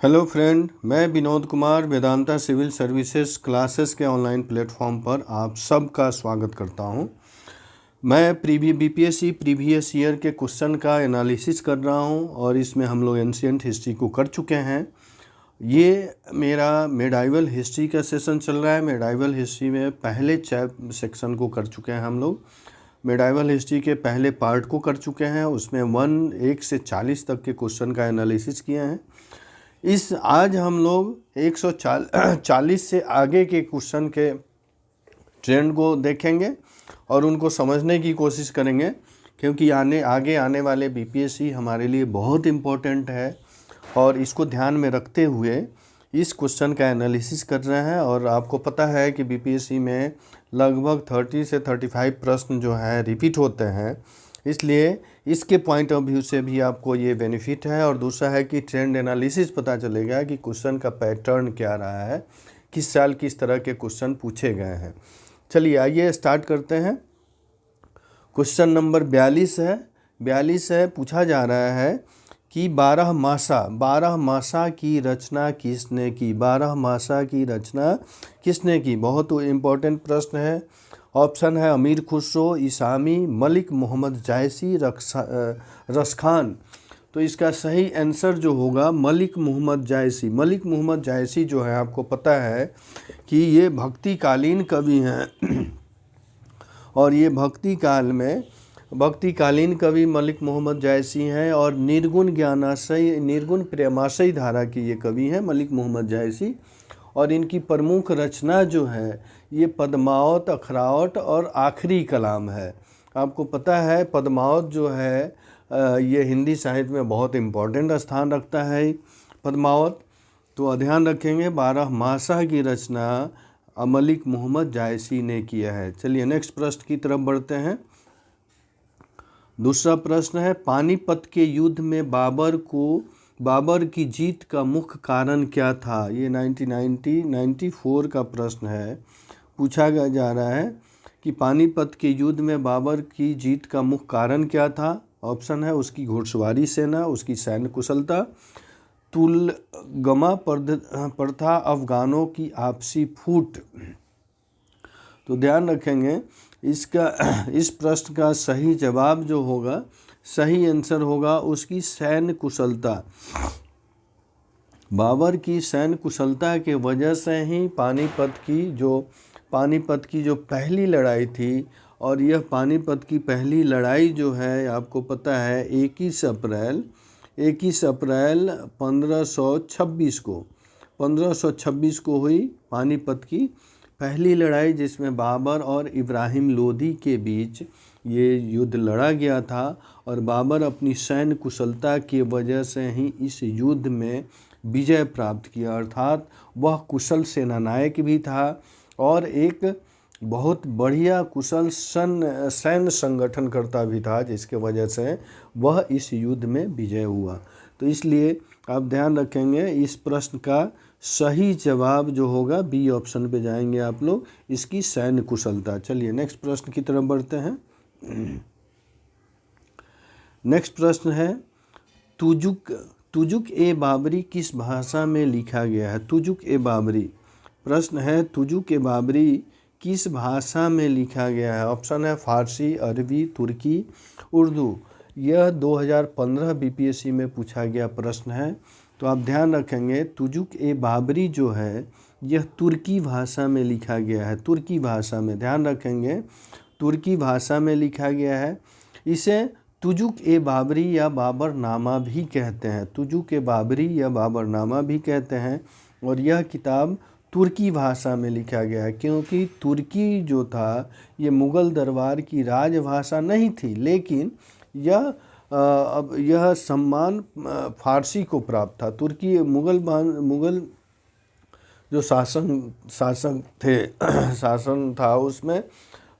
Hello friend, मैं Vinod Kumar Vedanta civil services classes के online platform पर आप सबका स्वागत करता हूं। मैं बीपीएससी प्रीवियस ईयर के क्वेश्चन का एनालिसिस कर रहा हूं और इसमें हम लोग एंशिएंट हिस्ट्री को कर चुके हैं। ये मेरा मेडाइवल हिस्ट्री का सेशन चल रहा है। मेडाइवल हिस्ट्री में पहले सेक्शन को कर चुके हैं हम लोग। मेडाइवल हिस्ट्री के पहले पार्ट को कर चुके हैं, उसमें 1 से 40 तक के क्वेश्चन का एनालिसिस किए हैं। आज हम लोग 140 से आगे के क्वेश्चन के ट्रेंड को देखेंगे और उनको समझने की कोशिश करेंगे, क्योंकि आगे आने वाले बीपीएससी हमारे लिए बहुत इम्पोर्टेंट है और इसको ध्यान में रखते हुए इस क्वेश्चन का एनालिसिस कर रहे हैं। और आपको पता है कि बीपीएससी में लगभग 30 से 35 प्रश्न जो है रिपीट होते हैं, इसलिए इसके पॉइंट ऑफ व्यू से भी आपको ये बेनिफिट है। और दूसरा है कि ट्रेंड एनालिसिस पता चलेगा कि क्वेश्चन का पैटर्न क्या रहा है, किस साल किस तरह के क्वेश्चन पूछे गए हैं। चलिए आइए स्टार्ट करते हैं। क्वेश्चन नंबर 42 है। पूछा जा रहा है कि 12 मासा की रचना किसने की। 12 मासा की रचना किसने की, बहुत इम्पोर्टेंट प्रश्न है। ऑप्शन है अमीर खुसरो, इसामी, मलिक मोहम्मद जायसी, रसखान। तो इसका सही आंसर जो होगा मलिक मोहम्मद जायसी। मलिक मोहम्मद जायसी जो है, आपको पता है कि ये भक्तिकालीन कवि हैं और ये भक्तिकालीन कवि मलिक मोहम्मद जायसी हैं और निर्गुण प्रेमाशय धारा की ये कवि हैं मलिक मोहम्मद जायसी। और इनकी प्रमुख रचना जो है ये पद्मावत, अखरावत और आखिरी कलाम है। आपको पता है पद्मावत जो है ये हिंदी साहित्य में बहुत इम्पोर्टेंट स्थान रखता है पद्मावत। तो ध्यान रखेंगे 12 मासा की रचना मलिक मोहम्मद जायसी ने किया है। चलिए नेक्स्ट प्रश्न की तरफ बढ़ते हैं। दूसरा प्रश्न है पानीपत के युद्ध में बाबर की जीत का मुख्य कारण क्या था। ये 1994 का प्रश्न है। पूछा जा रहा है कि पानीपत के युद्ध में बाबर की जीत का मुख्य कारण क्या था। ऑप्शन है उसकी घुड़सवारी सेना, उसकी सैन्य कुशलता, तुलगमा प्रथा, अफगानों की आपसी फूट। तो ध्यान रखेंगे इस प्रश्न का सही जवाब जो होगा, सही आंसर होगा उसकी सैन्य कुशलता। बाबर की सैन्य कुशलता के वजह से ही पानीपत की जो पहली लड़ाई थी, और यह पानीपत की पहली लड़ाई जो है आपको पता है 21 अप्रैल 1526 को हुई पानीपत की पहली लड़ाई, जिसमें बाबर और इब्राहिम लोदी के बीच ये युद्ध लड़ा गया था। और बाबर अपनी सैन्य कुशलता की वजह से ही इस युद्ध में विजय प्राप्त किया, अर्थात वह कुशल सेनानायक भी था और एक बहुत बढ़िया कुशल सैन्य संगठनकर्ता भी था, जिसके वजह से वह इस युद्ध में विजय हुआ। तो इसलिए आप ध्यान रखेंगे इस प्रश्न का सही जवाब जो होगा बी ऑप्शन पे जाएंगे आप लोग, इसकी सैन्य कुशलता। चलिए नेक्स्ट प्रश्न की तरफ बढ़ते हैं। नेक्स्ट प्रश्न है तुजुक ए बाबरी किस भाषा में लिखा गया है। तुजुक ए बाबरी प्रश्न है, तुजुक ए बाबरी किस भाषा में लिखा गया है। ऑप्शन है फारसी, अरबी, तुर्की, उर्दू। यह 2015 बीपीएससी में पूछा गया प्रश्न है। तो आप ध्यान रखेंगे तुजुक ए बाबरी जो है यह तुर्की भाषा में लिखा गया है। तुर्की भाषा में, ध्यान रखेंगे तुर्की भाषा में लिखा गया है। इसे तुजुक ए बाबरी या बाबरनामा भी कहते हैं। तुजुक ए बाबरी या बाबरनामा भी कहते हैं। और यह किताब तुर्की भाषा में लिखा गया है, क्योंकि तुर्की जो था ये मुग़ल दरबार की राजभाषा नहीं थी, लेकिन यह सम्मान फारसी को प्राप्त था। तुर्की मुग़ल जो शासन था उसमें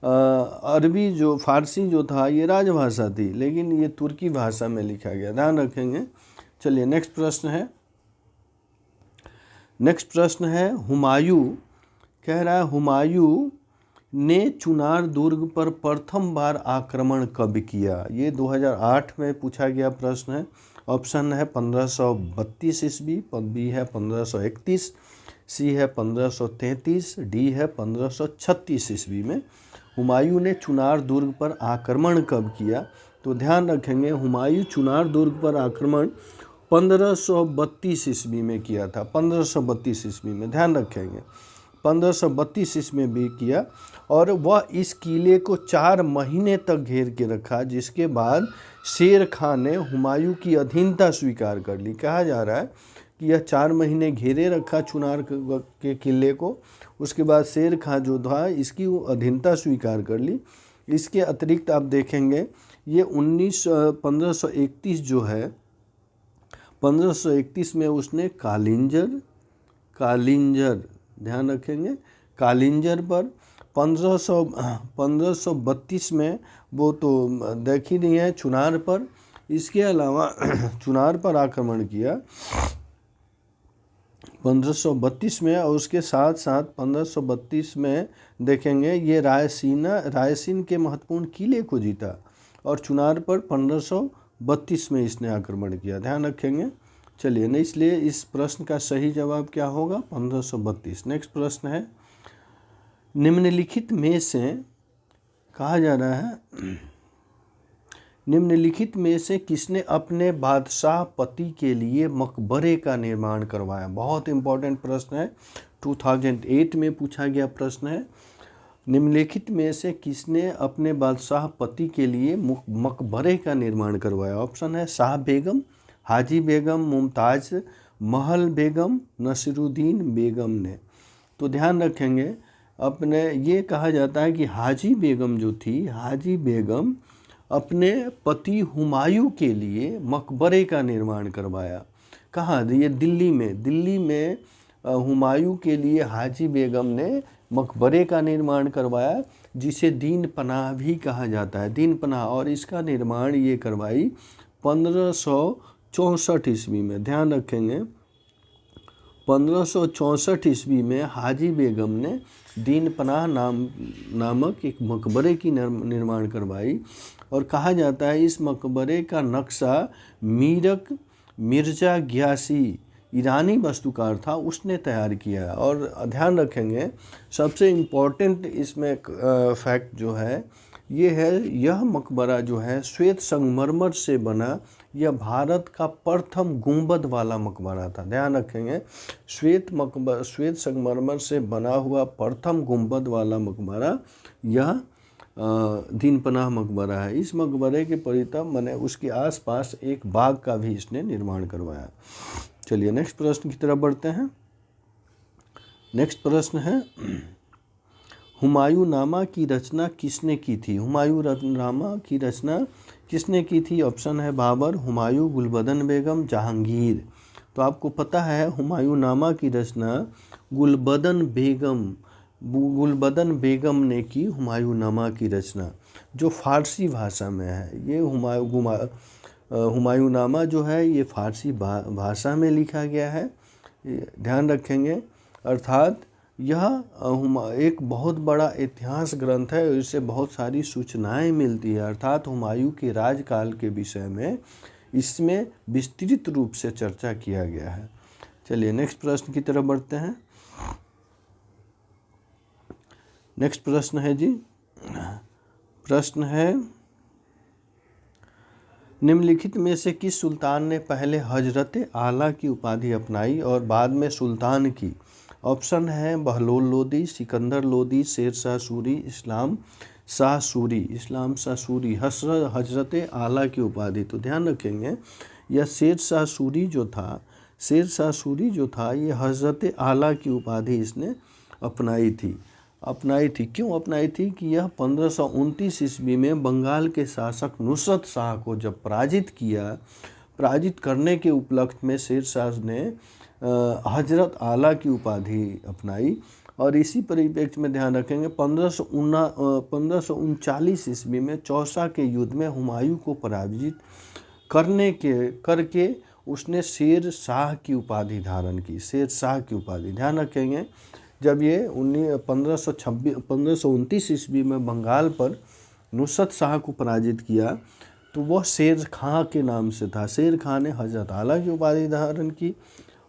अरबी जो फारसी जो था ये राजभाषा थी, लेकिन ये तुर्की भाषा में लिखा गया, ध्यान रखेंगे। चलिए नेक्स्ट प्रश्न है हुमायूं कह रहा है हुमायूं ने चुनार दुर्ग पर प्रथम बार आक्रमण कब किया। ये 2008 में पूछा गया प्रश्न है। ऑप्शन है 1532 ईस्वी, बी है 1531, सी है 1533, डी है 1536 ईस्वी में। हुमायूं ने चुनार दुर्ग पर आक्रमण कब किया? तो ध्यान रखेंगे हुमायूं चुनार दुर्ग पर आक्रमण 1532 ईस्वी में किया था। 1532 ईस्वी में ध्यान रखेंगे 1532 ईस्वी में भी किया, और वह इस किले को 4 महीने तक घेर के रखा, जिसके बाद शेर खां ने हुमायूं की अधीनता स्वीकार कर ली। कहा जा रहा है कि यह 4 महीने घेरे रखा चुनार के किले को, उसके बाद शेर खां जो था इसकी अधीनता स्वीकार कर ली। इसके अतिरिक्त आप देखेंगे ये 1531 जो है 1531 में उसने कालिंजर ध्यान रखेंगे कालिंजर पर 1532 में वो तो देख ही नहीं है चुनार पर, इसके अलावा चुनार पर आक्रमण किया 1532 में, और उसके साथ साथ 1532 में देखेंगे ये रायसीन के महत्वपूर्ण किले को जीता, और चुनार पर 1532 में इसने आक्रमण किया। ध्यान रखेंगे। चलिए न, इसलिए इस प्रश्न का सही जवाब क्या होगा? 1532। नेक्स्ट प्रश्न है, निम्नलिखित में से कहा जा रहा है निम्नलिखित में से किसने अपने बादशाह पति के लिए मकबरे का निर्माण करवाया? बहुत इंपॉर्टेंट प्रश्न है, 2008 में पूछा गया प्रश्न है। निम्नलिखित में से किसने अपने बादशाह पति के लिए मकबरे का निर्माण करवाया? ऑप्शन है शाह बेगम, हाजी बेगम, मुमताज़ महल बेगम, नसीरुद्दीन बेगम ने। तो ध्यान रखेंगे अपने ये कहा जाता है कि हाजी बेगम जो थी, हाजी बेगम अपने पति हुमायूं के लिए मकबरे का निर्माण करवाया। कहाँ? ये दिल्ली में हुमायूं के लिए हाजी बेगम ने मकबरे का निर्माण करवाया, जिसे दीन पनाह भी कहा जाता है, दीन पनाह। और इसका निर्माण ये करवाई 1564 ईस्वी में। ध्यान रखेंगे 1564 ईस्वी में हाजी बेगम ने दीन पनाह नामक एक मकबरे की निर्माण करवाई, और कहा जाता है इस मकबरे का नक्शा मिर्जा ग्यासी ईरानी वास्तुकार था, उसने तैयार किया। और ध्यान रखेंगे सबसे इम्पोर्टेंट इसमें फैक्ट जो है ये है, यह मकबरा जो है श्वेत संगमरमर से बना, यह भारत का प्रथम गुंबद वाला मकबरा था। ध्यान रखेंगे श्वेत संगमरमर से बना हुआ प्रथम गुंबद वाला मकबरा यह दीन पनाह मकबरा है। इस मकबरे के परितम माने उसके आसपास एक बाग का भी इसने निर्माण करवाया। चलिए नेक्स्ट प्रश्न की तरफ बढ़ते हैं। नेक्स्ट प्रश्न है, हुमायूंनामा की रचना किसने की थी? हुमायूंनामा की रचना किसने की थी? ऑप्शन है बाबर, हुमायूं, गुलबदन बेगम, जहांगीर। तो आपको पता है हुमायूंनामा की रचना गुलबदन बेगम ने की। हुमायूंनामा की रचना जो फारसी भाषा में है, ये हुमायूंनामा जो है ये फारसी भाषा में लिखा गया है। ध्यान रखेंगे, अर्थात यह एक बहुत बड़ा इतिहास ग्रंथ है और इससे बहुत सारी सूचनाएं मिलती है, अर्थात हुमायूं के राजकाल के विषय में इसमें विस्तृत रूप से चर्चा किया गया है। चलिए नेक्स्ट प्रश्न की तरफ बढ़ते हैं। नेक्स्ट प्रश्न है जी, प्रश्न है निम्नलिखित में से किस सुल्तान ने पहले हजरत आला की उपाधि अपनाई और बाद में सुल्तान की? ऑप्शन है बहलोल लोदी, सिकंदर लोदी, शेर शाह सूरी, इस्लाम शाह सूरी। हजरत आला की उपाधि, तो ध्यान रखेंगे यह शेर शाह सूरी जो था ये हजरत आला की उपाधि इसने अपनाई थी। क्यों अपनाई थी कि यह 1529 ईस्वी में बंगाल के शासक नुसरत शाह को जब पराजित करने के उपलक्ष्य में शेर शाह ने हजरत आला की उपाधि अपनाई। और इसी परिप्रेक्ष्य में ध्यान रखेंगे 1539 ईस्वी में चौसा के युद्ध में हुमायूं को पराजित करके उसने शेर शाह की उपाधि धारण की। ध्यान रखेंगे जब ये 1529 ईस्वी में बंगाल पर नुसरत शाह को पराजित किया तो वह शेर खां के नाम से था। शेर खां ने हजरत आला की उपाधि धारण की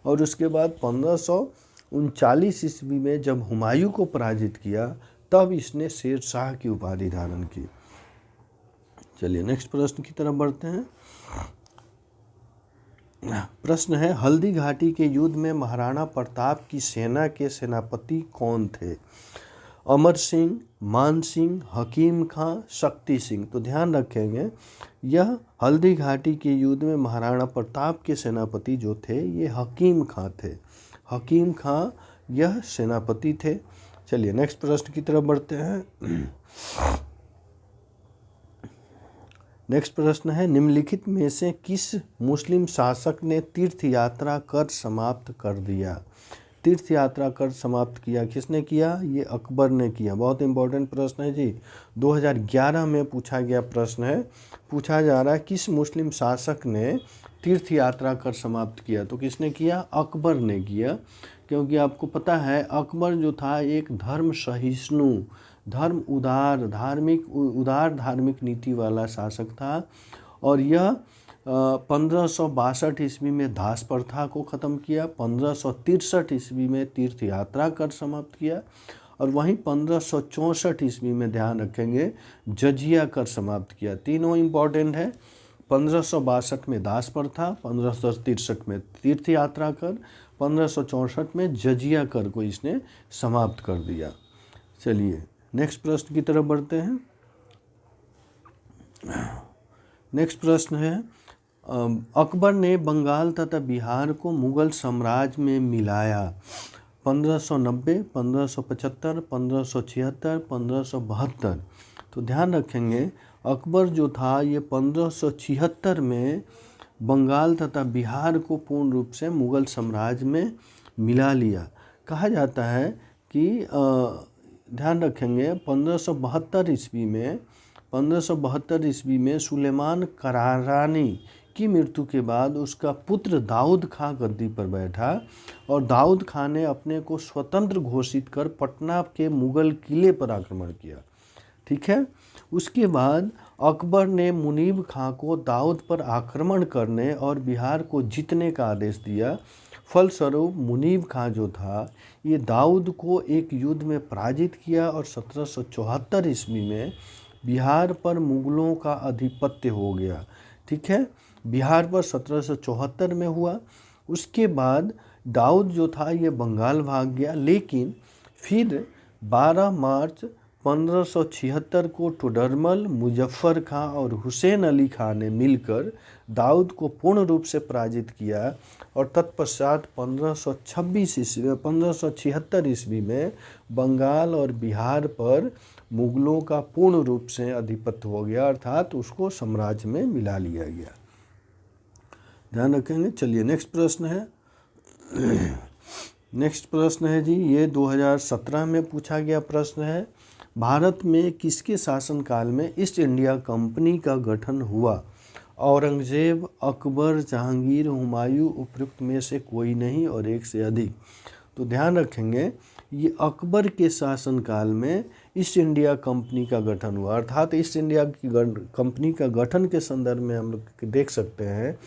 और उसके बाद 1539 ईस्वी में जब हुमायूं को पराजित किया तब इसने शेर शाह की उपाधि धारण की। चलिए नेक्स्ट प्रश्न की तरफ बढ़ते हैं। प्रश्न है, हल्दी घाटी के युद्ध में महाराणा प्रताप की सेना के सेनापति कौन थे? अमर सिंह, मान सिंह, हकीम खां, शक्ति सिंह। तो ध्यान रखेंगे, यह हल्दी घाटी के युद्ध में महाराणा प्रताप के सेनापति जो थे ये हकीम खां थे। हकीम खां यह सेनापति थे। चलिए नेक्स्ट प्रश्न की तरफ बढ़ते हैं। नेक्स्ट प्रश्न है, निम्नलिखित में से किस मुस्लिम शासक ने तीर्थ यात्रा कर समाप्त कर दिया? तीर्थ यात्रा कर समाप्त किया किसने किया? ये अकबर ने किया। बहुत इंपॉर्टेंट प्रश्न है जी, 2011 में पूछा गया प्रश्न है। पूछा जा रहा है किस मुस्लिम शासक ने तीर्थ यात्रा कर समाप्त किया? तो किसने किया? अकबर ने किया। क्योंकि आपको पता है अकबर जो था एक धर्म सहिष्णु, धर्म उदार धार्मिक नीति वाला शासक था और यह 1562 ईस्वी में दास प्रथा को ख़त्म किया, 1563 ईस्वी में तीर्थ यात्रा कर समाप्त किया और वहीं 1564 ईस्वी में ध्यान रखेंगे जजिया कर समाप्त किया। तीनों इम्पॉर्टेंट है। 1562 में दास प्रथा, 1563 में तीर्थ यात्रा कर, 1564 में जजिया कर को इसने समाप्त कर दिया। चलिए नेक्स्ट प्रश्न की तरफ बढ़ते हैं। नेक्स्ट प्रश्न है, अकबर ने बंगाल तथा बिहार को मुगल साम्राज्य में मिलाया 1590, 1575, 1576, 1572। तो ध्यान रखेंगे अकबर जो था ये 1576 में बंगाल तथा बिहार को पूर्ण रूप से मुगल साम्राज्य में मिला लिया। कहा जाता है कि ध्यान रखेंगे 1572 ईस्वी में सुलेमान करारानी की मृत्यु के बाद उसका पुत्र दाऊद खां गद्दी पर बैठा और दाऊद खां ने अपने को स्वतंत्र घोषित कर पटना के मुगल किले पर आक्रमण किया। ठीक है, उसके बाद अकबर ने मुनीब खां को दाऊद पर आक्रमण करने और बिहार को जीतने का आदेश दिया। फलस्वरूप मुनीब खां जो था ये दाऊद को एक युद्ध में पराजित किया और 1774 ईस्वी में बिहार पर मुगलों का आधिपत्य हो गया। ठीक है, बिहार पर 1774 में हुआ। उसके बाद दाऊद जो था ये बंगाल भाग गया, लेकिन फिर 12 मार्च 1576 को टोडरमल, मुजफ्फर खां और हुसैन अली खां ने मिलकर दाऊद को पूर्ण रूप से पराजित किया और तत्पश्चात 1576 ईस्वी में बंगाल और बिहार पर मुगलों का पूर्ण रूप से आधिपत्य हो गया, अर्थात उसको साम्राज्य में मिला लिया गया। ध्यान रखेंगे। चलिए नेक्स्ट प्रश्न है। नेक्स्ट प्रश्न है जी, ये 2017 में पूछा गया प्रश्न है। भारत में किसके शासनकाल में ईस्ट इंडिया कंपनी का गठन हुआ? औरंगजेब, अकबर, जहांगीर, हुमायूं, उपयुक्त में से कोई नहीं और एक से अधिक। तो ध्यान रखेंगे ये अकबर के शासनकाल में ईस्ट इंडिया कंपनी का गठन हुआ, अर्थात ईस्ट इंडिया की कंपनी का गठन के संदर्भ में हम लोग देख सकते हैं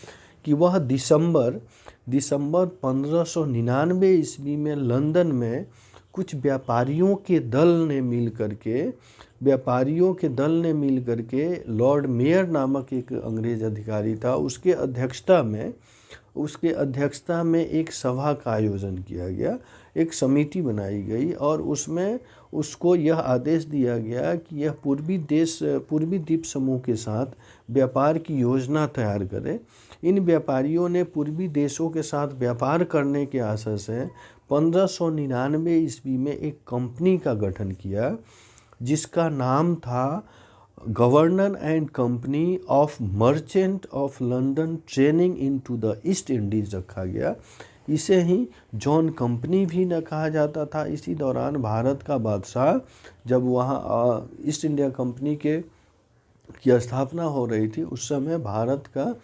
कि वह दिसंबर 1599 ईस्वी में लंदन में कुछ व्यापारियों के दल ने मिल करके लॉर्ड मेयर नामक एक अंग्रेज अधिकारी था, उसके अध्यक्षता में एक सभा का आयोजन किया गया, एक समिति बनाई गई और उसमें उसको यह आदेश दिया गया कि यह पूर्वी द्वीप समूह के साथ व्यापार की योजना तैयार करे। इन व्यापारियों ने पूर्वी देशों के साथ व्यापार करने के आशय से 1599 ईस्वी में एक कंपनी का गठन किया जिसका नाम था governor and company of merchant of London training into the east Indies रखा गया। इसे ही जॉन कंपनी भी न कहा जाता था। इसी दौरान भारत का बादशाह जब वहाँ ईस्ट इंडिया कंपनी की स्थापना हो रही थी, उस समय भारत का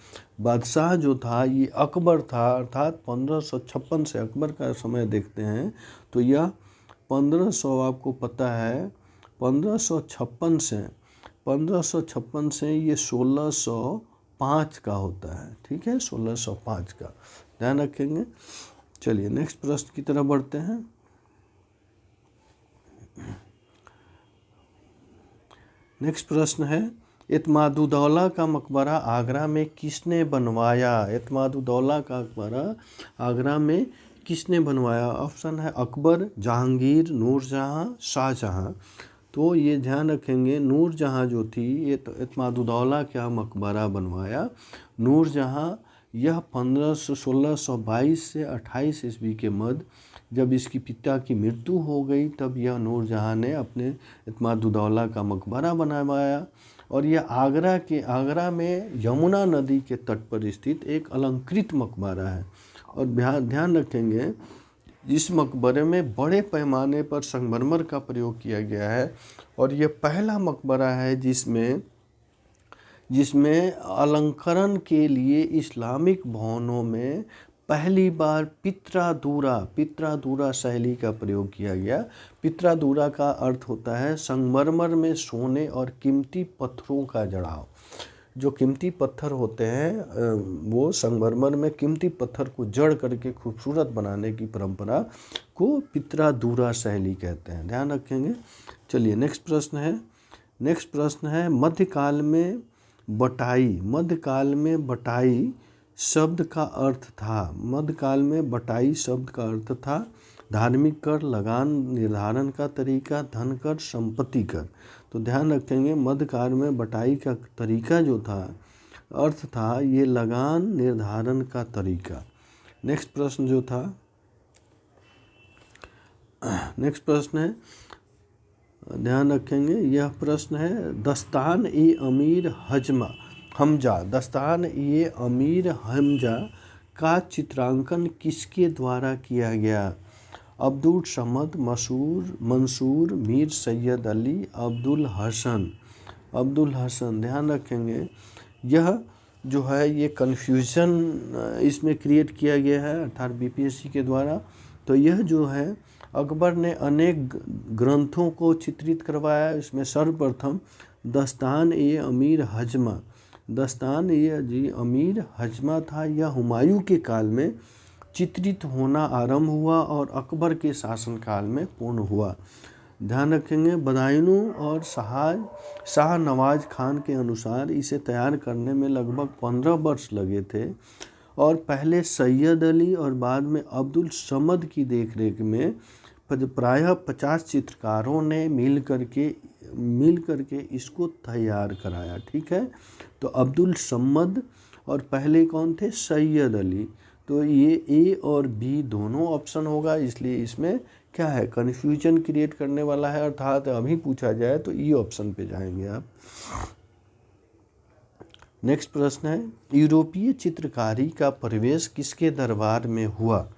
बादशाह जो था ये अकबर था, अर्थात 1556 से अकबर का समय देखते हैं तो यह 1500 आपको पता है 1556 से 1556 से ये 1605 का होता है, ठीक है, 1605 का ध्यान रखेंगे। चलिए नेक्स्ट प्रश्न की तरफ बढ़ते हैं। नेक्स्ट प्रश्न है, एतमादुद्दौला का मकबरा आगरा में किसने बनवाया? एतमादुद्दौला का मकबरा आगरा में किसने बनवाया? ऑप्शन है अकबर, जहांगीर, नूरजहां, शाहजहां। तो ये ध्यान रखेंगे, नूरजहां जो थी ये एतमादुद्दौला का मकबरा बनवाया नूरजहां। यह 1622 से 28 ईस्वी के मध्य जब इसकी पिता की मृत्यु हो गई तब यह नूरजहां ने अपने एतमादुद्दौला का मकबरा बनवाया। और यह आगरा में यमुना नदी के तट पर स्थित एक अलंकृत मकबरा है। और ध्यान रखेंगे, इस मकबरे में बड़े पैमाने पर संगमरमर का प्रयोग किया गया है और यह पहला मकबरा है जिसमें अलंकरण के लिए इस्लामिक भवनों में पहली बार पित्रादूरा शैली का प्रयोग किया गया। पित्रादूरा का अर्थ होता है संगमरमर में सोने और कीमती पत्थरों का जड़ाव। जो कीमती पत्थर होते हैं वो संगमरमर में कीमती पत्थर को जड़ करके खूबसूरत बनाने की परंपरा को पित्रादूरा शैली कहते हैं, ध्यान रखेंगे। चलिए नेक्स्ट प्रश्न है मध्यकाल में बटाई शब्द का अर्थ था धार्मिक कर, लगान निर्धारण का तरीका, धन कर, संपत्ति कर। तो ध्यान रखेंगे, मध्यकाल में बटाई का तरीका जो था, अर्थ था ये लगान निर्धारण का तरीका। नेक्स्ट प्रश्न है, ध्यान रखेंगे, यह प्रश्न है दस्तान-ए-अमीर हमजा का चित्रांकन किसके द्वारा किया गया? अब्दुल समद, मंसूर, मीर सैयद अली, अब्दुल हसन। ध्यान रखेंगे, यह जो है ये कन्फ्यूज़न इसमें क्रिएट किया गया है अर्थात बीपीएससी के द्वारा। तो यह जो है अकबर ने अनेक ग्रंथों को चित्रित करवाया। इसमें सर्वप्रथम दस्तान-ए-अमीर हजमा था। यह हुमायूं के काल में चित्रित होना आरंभ हुआ और अकबर के शासनकाल में पूर्ण हुआ। ध्यान रखेंगे, बदायूं और शाह नवाज खान के अनुसार इसे तैयार करने में लगभग 15 वर्ष लगे थे और पहले सैयद अली और बाद में अब्दुल समद की देखरेख में प्रायः 50 चित्रकारों ने मिल करके इसको तैयार कराया, ठीक है। तो अब्दुल समद और पहले कौन थे? सैयद अली। तो ये ए और बी दोनों ऑप्शन होगा, इसलिए इसमें क्या है, कन्फ्यूजन क्रिएट करने वाला है, अर्थात अभी पूछा जाए तो ई ऑप्शन पे जाएंगे आप। नेक्स्ट प्रश्न है, यूरोपीय चित्रकारी का प्रवेश किसके दरबार में हुआ?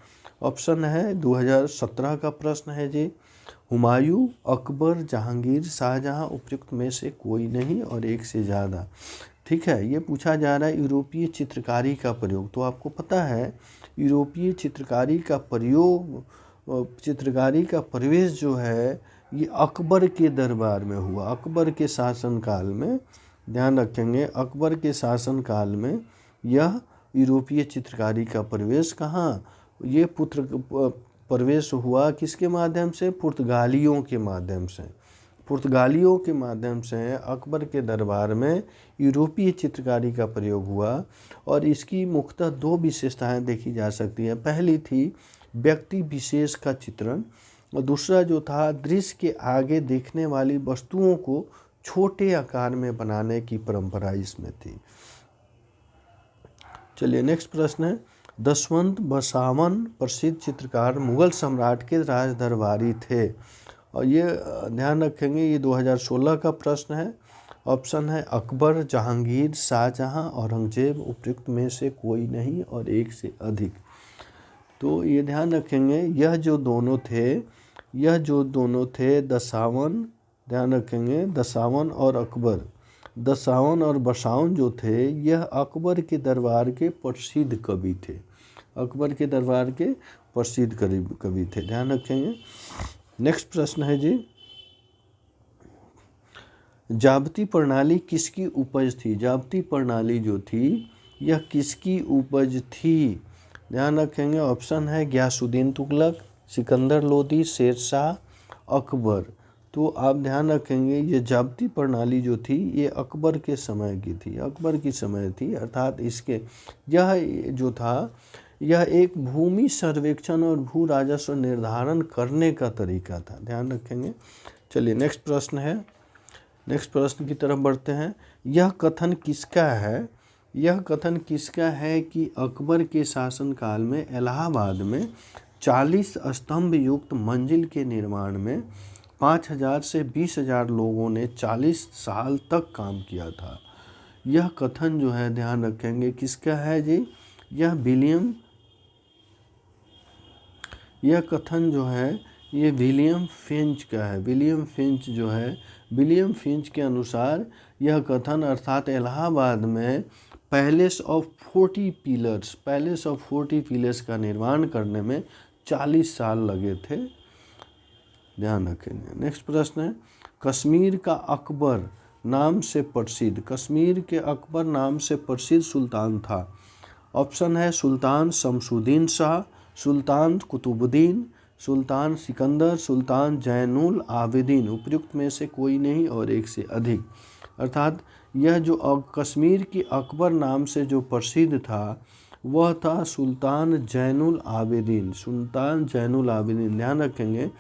ऑप्शन है 2017 का प्रश्न है जी। हुमायूं, अकबर, जहांगीर, शाहजहां, उपयुक्त में से कोई नहीं और एक से ज़्यादा, ठीक है। ये पूछा जा रहा है यूरोपीय चित्रकारी का प्रयोग। तो आपको पता है यूरोपीय चित्रकारी का प्रवेश जो है ये अकबर के दरबार में हुआ, अकबर के शासनकाल में। ध्यान रखेंगे, अकबर के शासनकाल में यह यूरोपीय चित्रकारी का प्रवेश कहाँ, ये प्रवेश हुआ किसके माध्यम से? पुर्तगालियों के माध्यम से अकबर के दरबार में यूरोपीय चित्रकारी का प्रयोग हुआ। और इसकी मुख्यतः 2 विशेषताएं देखी जा सकती हैं। पहली थी व्यक्ति विशेष का चित्रण और दूसरा जो था दृश्य के आगे देखने वाली वस्तुओं को छोटे आकार में बनाने की परंपरा इसमें थी। चलिए नेक्स्ट प्रश्न है, दशवंत बसावन प्रसिद्ध चित्रकार मुगल सम्राट के राज दरबारी थे। और ये ध्यान रखेंगे, ये 2016 का प्रश्न है। ऑप्शन है अकबर, जहांगीर, शाहजहां, औरंगजेब, उपयुक्त में से कोई नहीं और एक से अधिक। तो ये ध्यान रखेंगे, यह जो दोनों थे दशावन, ध्यान रखेंगे दशावन और अकबर, दशावन और बसावन जो थे यह अकबर के दरबार के प्रसिद्ध कवि थे, कवि थे, ध्यान रखेंगे। नेक्स्ट प्रश्न है जी, जाब्ती प्रणाली किसकी उपज थी? जाब्ती प्रणाली जो थी यह किसकी उपज थी? ध्यान रखेंगे, ऑप्शन है गियासुद्दीन तुगलक, सिकंदर लोदी, शेरशाह, अकबर। तो आप ध्यान रखेंगे ये जाब्ती प्रणाली जो थी ये अकबर के समय की थी, अकबर की समय थी। अर्थात इसके यह जो था यह एक भूमि सर्वेक्षण और भू राजस्व निर्धारण करने का तरीका था। ध्यान रखेंगे। चलिए नेक्स्ट प्रश्न है, नेक्स्ट प्रश्न की तरफ बढ़ते हैं। यह कथन किसका है? यह कथन किसका है कि अकबर के शासनकाल में इलाहाबाद में 40 स्तंभ युक्त मंजिल के निर्माण में 5,000 से 20,000 लोगों ने 40 साल तक काम किया था? यह कथन जो है ध्यान रखेंगे किसका है जी? यह कथन जो है ये विलियम फिंच का है। विलियम फिंच जो है, विलियम फिंच के अनुसार यह कथन अर्थात इलाहाबाद में palace of 40 pillars, palace of 40 pillars का निर्माण करने में 40 साल लगे थे। ध्यान रखेंगे। नेक्स्ट प्रश्न है, कश्मीर का अकबर नाम से प्रसिद्ध, कश्मीर के अकबर नाम से प्रसिद्ध सुल्तान था? ऑप्शन है सुल्तान शमसुद्दीन शाह, सुल्तान कुतुबुद्दीन, सुल्तान सिकंदर, सुल्तान जैनुल आबिदीन। उपयुक्त में से कोई नहीं और एक से अधिक। अर्थात यह जो कश्मीर की अकबर नाम से जो प्रसिद्ध था वह था सुल्तान जैनुल आबिदीन, सुल्तान जैनुल आबिदीन। ध्यान रखेंगे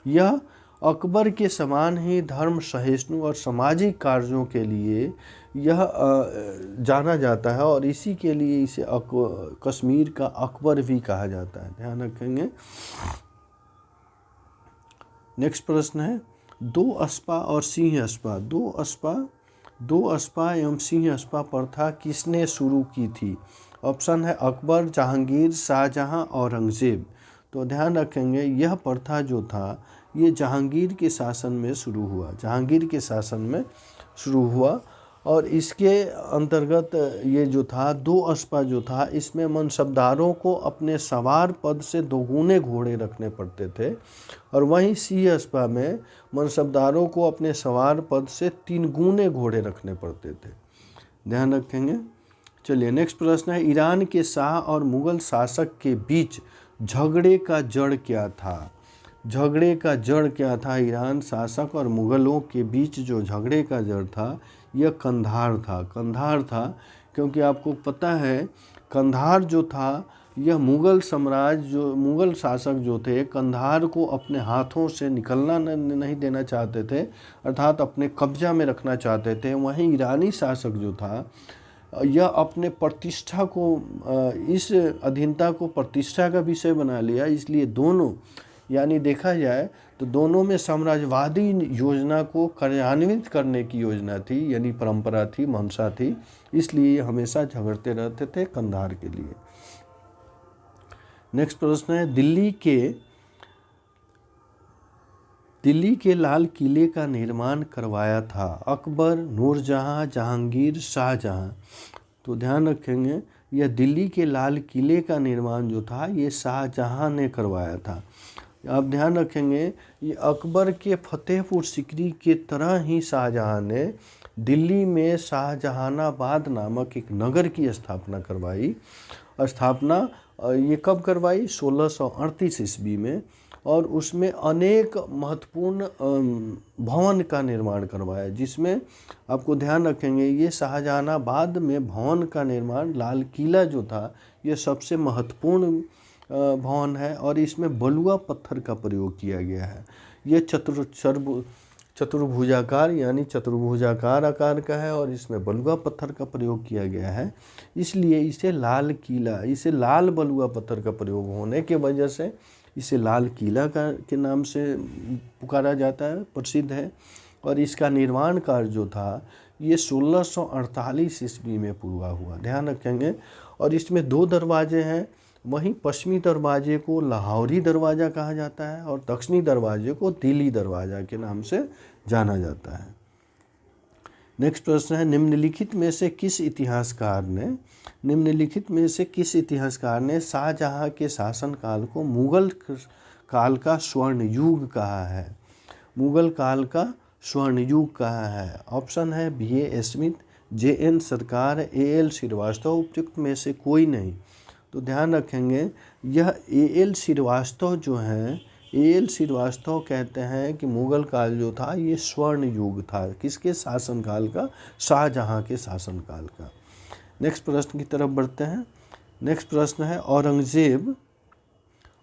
यह अकबर के समान ही धर्म सहिष्णु और सामाजिक कार्यों के लिए यह जाना जाता है और इसी के लिए इसे कश्मीर का अकबर भी कहा जाता है। ध्यान रखेंगे। नेक्स्ट प्रश्न है, दो अस्पा और सिंह अस्पा, दो अस्पा एवं सिंह अस्पा प्रथा किसने शुरू की थी? ऑप्शन है अकबर, जहांगीर, शाहजहां, औरंगजेब। तो ध्यान रखेंगे यह प्रथा जो था ये जहांगीर के शासन में शुरू हुआ, जहांगीर के शासन में शुरू हुआ और इसके अंतर्गत ये जो था दो अस्पा जो था इसमें मनसबदारों को अपने सवार पद से दोगुने घोड़े रखने पड़ते थे और वहीं सिंह अस्पा में मनसबदारों को अपने सवार पद से 3 गुने घोड़े रखने पड़ते थे। ध्यान रखेंगे। चलिए नेक्स्ट प्रश्न है, ईरान के शाह और मुग़ल शासक के बीच झगड़े का जड़ क्या था? झगड़े का जड़ क्या था? ईरान शासक और मुग़लों के बीच जो झगड़े का जड़ था यह कंधार था, कंधार था। क्योंकि आपको पता है कंधार जो था यह मुग़ल साम्राज्य जो मुग़ल शासक जो थे कंधार को अपने हाथों से निकलना नहीं देना चाहते थे, अर्थात अपने कब्जा में रखना चाहते थे। वहीं ईरानी शासक जो था यह अपने प्रतिष्ठा को इस अधीनता को प्रतिष्ठा का विषय बना लिया। इसलिए दोनों यानी देखा जाए तो दोनों में साम्राज्यवादी योजना को कार्यान्वित करने की योजना थी, यानी परंपरा थी, मंशा थी। इसलिए ये हमेशा झगड़ते रहते थे कंधार के लिए। नेक्स्ट प्रश्न है, दिल्ली के लाल किले का निर्माण करवाया था अकबर, नूरजहां, जहांगीर, शाहजहां? तो ध्यान रखेंगे यह दिल्ली के लाल किले का निर्माण जो था ये शाहजहां ने करवाया था। आप ध्यान रखेंगे ये अकबर के फतेहपुर सीकरी के तरह ही शाहजहां ने दिल्ली में शाहजहानाबाद नामक एक नगर की स्थापना करवाई। स्थापना ये कब करवाई? 1638 ईस्वी में। और उसमें अनेक महत्वपूर्ण भवन का निर्माण करवाया, जिसमें आपको ध्यान रखेंगे ये शाहजहानाबाद में भवन का निर्माण, लाल किला जो था ये सबसे महत्वपूर्ण भवन है और इसमें बलुआ पत्थर का प्रयोग किया गया है। ये चतुर्भुजाकार यानी चतुर्भुजाकार आकार का है और इसमें बलुआ पत्थर का प्रयोग किया गया है। इसलिए इसे लाल किला, इसे लाल बलुआ पत्थर का प्रयोग होने के वजह से इसे लाल किला के नाम से पुकारा जाता है, प्रसिद्ध है। और इसका निर्माण कार्य जो था ये 1648 ईस्वी में पूरा हुआ। ध्यान रखेंगे। और इसमें 2 दरवाजे हैं, वहीं पश्चिमी दरवाजे को लाहौरी दरवाज़ा कहा जाता है और दक्षिणी दरवाजे को दिल्ली दरवाज़ा के नाम से जाना जाता है। नेक्स्ट प्रश्न है, निम्नलिखित में से किस इतिहासकार ने शाहजहां के शासनकाल को मुग़ल काल का स्वर्ण युग कहा है? मुग़ल काल का स्वर्ण युग कहा है? ऑप्शन है BA स्मिथ, JN सरकार, AL श्रीवास्तव, उपयुक्त में से कोई नहीं। तो ध्यान रखेंगे, यह AL श्रीवास्तव जो है, AL श्रीवास्तव कहते हैं कि मुग़ल काल जो था ये स्वर्ण युग था। किसके शासनकाल का? शाहजहाँ के शासनकाल का। नेक्स्ट प्रश्न की तरफ बढ़ते हैं। नेक्स्ट प्रश्न है,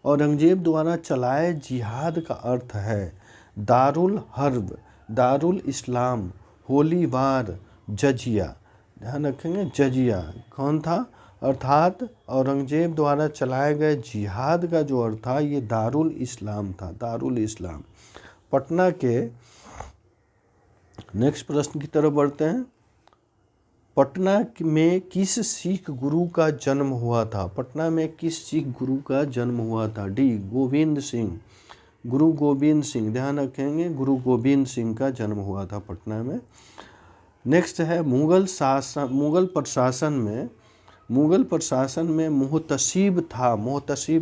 औरंगजेब द्वारा चलाए जिहाद का अर्थ है दारुल हर्ब, दारुल इस्लाम, होली वार, जजिया। ध्यान रखेंगे, जजिया कौन था? अर्थात औरंगजेब द्वारा चलाए गए जिहाद का जो अर्थ था ये दारुल इस्लाम था, दारुल इस्लाम। पटना के नेक्स्ट प्रश्न की तरफ बढ़ते हैं। पटना में किस सिख गुरु का जन्म हुआ था? पटना में किस सिख गुरु का जन्म हुआ था? डी, गोविंद सिंह, गुरु गोविंद सिंह। ध्यान रखेंगे, गुरु गोविंद सिंह का जन्म हुआ था पटना में। नेक्स्ट है, मुग़ल प्रशासन में मुहतसिब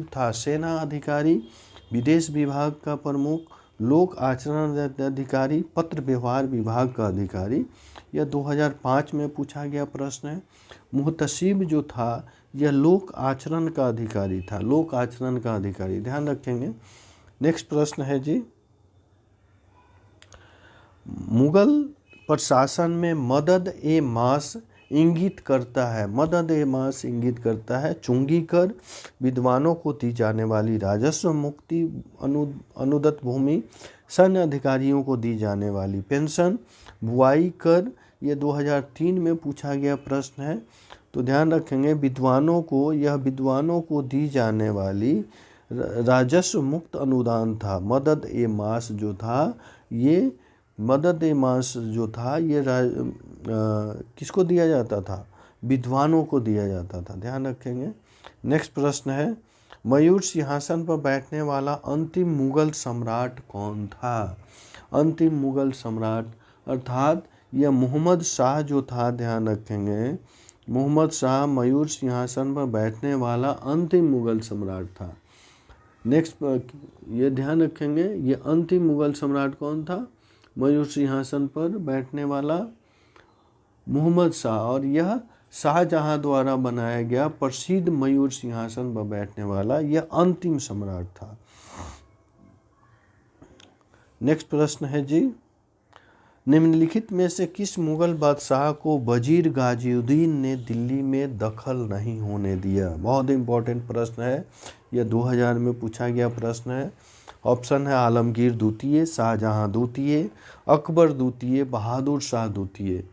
था सेना अधिकारी, विदेश विभाग का प्रमुख, लोक आचरण अधिकारी, पत्र व्यवहार विभाग का अधिकारी। यह 2005 में पूछा गया प्रश्न है। मुहतसिब जो था यह लोक आचरण का अधिकारी था, लोक आचरण का अधिकारी। ध्यान रखेंगे। नेक्स्ट प्रश्न है जी, मुग़ल प्रशासन में मदद ए मास इंगित करता है, मदद ए मास इंगित करता है चुंगी कर, विद्वानों को दी जाने वाली राजस्व मुक्ति, अनुदत्त भूमि, सैन्य अधिकारियों को दी जाने वाली पेंशन, बुआई कर। ये 2003 में पूछा गया प्रश्न है। तो ध्यान रखेंगे, विद्वानों को दी जाने वाली राजस्व मुक्त अनुदान था। मदद ए मास जो था ये किसको दिया जाता था? विद्वानों को दिया जाता था। ध्यान रखेंगे। नेक्स्ट प्रश्न है, मयूर सिंहासन पर बैठने वाला अंतिम मुगल सम्राट कौन था? अंतिम मुगल सम्राट अर्थात यह मोहम्मद शाह जो था। ध्यान रखेंगे, मोहम्मद शाह मयूर सिंहासन पर बैठने वाला अंतिम मुगल सम्राट था। नेक्स्ट ये ध्यान रखेंगे, ये अंतिम मुगल सम्राट कौन था? मयूर सिंहासन पर बैठने वाला मोहम्मद शाह, और यह शाहजहाँ द्वारा बनाया गया प्रसिद्ध मयूर सिंहासन पर बैठने वाला यह अंतिम सम्राट था। नेक्स्ट प्रश्न है जी, निम्नलिखित में से किस मुगल बादशाह को वजीर गाजिउद्दीन ने दिल्ली में दखल नहीं होने दिया? बहुत इंपॉर्टेंट प्रश्न है, यह 2000 में पूछा गया प्रश्न है। ऑप्शन है आलमगीर द्वितीय, शाहजहाँ द्वितीय, अकबर द्वितीय, बहादुर शाह द्वितीय।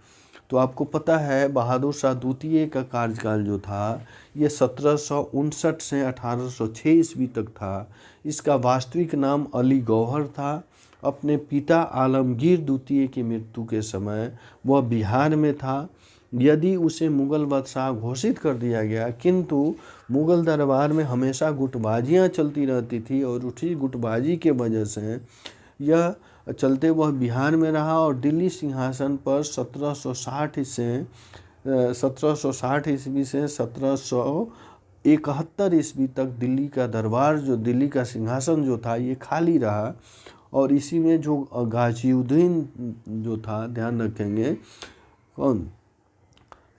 तो आपको पता है बहादुर शाह द्वितीय का कार्यकाल जो था ये 1759 से 1806 ईस्वी तक था। इसका वास्तविक नाम अली गौहर था। अपने पिता आलमगीर द्वितीय की मृत्यु के समय वह बिहार में था। यदि उसे मुग़ल बादशाह घोषित कर दिया गया, किंतु मुग़ल दरबार में हमेशा गुटबाजियाँ चलती रहती थी और उसी गुटबाजी के वजह से यह चलते वह बिहार में रहा और दिल्ली सिंहासन पर 1760 ईस्वी से 1771 ईस्वी तक दिल्ली का दरबार दिल्ली का सिंहासन जो था ये खाली रहा। और इसी में जो गाजिउद्दीन जो था, ध्यान रखेंगे कौन,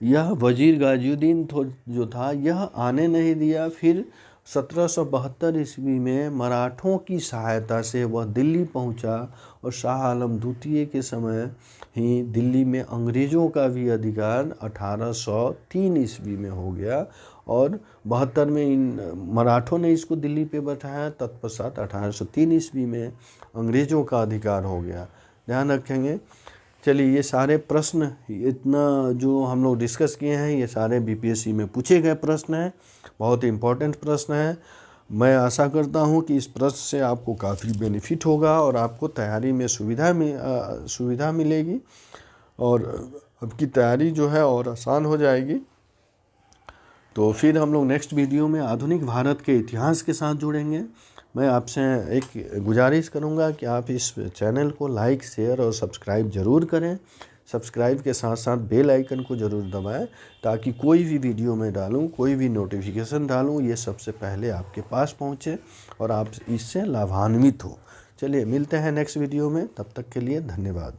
यह वजीर गाजिउद्दीन जो था यह आने नहीं दिया। फिर 1772 ईस्वी में मराठों की सहायता से वह दिल्ली पहुंचा और शाह आलम द्वितीय के समय ही दिल्ली में अंग्रेज़ों का भी अधिकार 1803 ईस्वी में हो गया और 72 में इन मराठों ने इसको दिल्ली पे बैठाया। तत्पश्चात 1803 ईस्वी में अंग्रेज़ों का अधिकार हो गया। ध्यान रखेंगे। चलिए, ये सारे प्रश्न इतना जो हम लोग डिस्कस किए हैं ये सारे बीपीएससी में पूछे गए प्रश्न हैं, बहुत इम्पोर्टेंट प्रश्न हैं। मैं आशा करता हूं कि इस प्रश्न से आपको काफ़ी बेनिफिट होगा और आपको तैयारी में सुविधा मिलेगी और आपकी तैयारी जो है और आसान हो जाएगी। तो फिर हम लोग नेक्स्ट वीडियो में आधुनिक भारत के इतिहास के साथ जुड़ेंगे। मैं आपसे एक गुजारिश करूंगा कि आप इस चैनल को लाइक, शेयर और सब्सक्राइब ज़रूर करें। सब्सक्राइब के साथ साथ बेल आइकन को ज़रूर दबाएं ताकि कोई भी वीडियो मैं डालूं, कोई भी नोटिफिकेशन डालूं, ये सबसे पहले आपके पास पहुंचे और आप इससे लाभान्वित हो। चलिए मिलते हैं नेक्स्ट वीडियो में, तब तक के लिए धन्यवाद।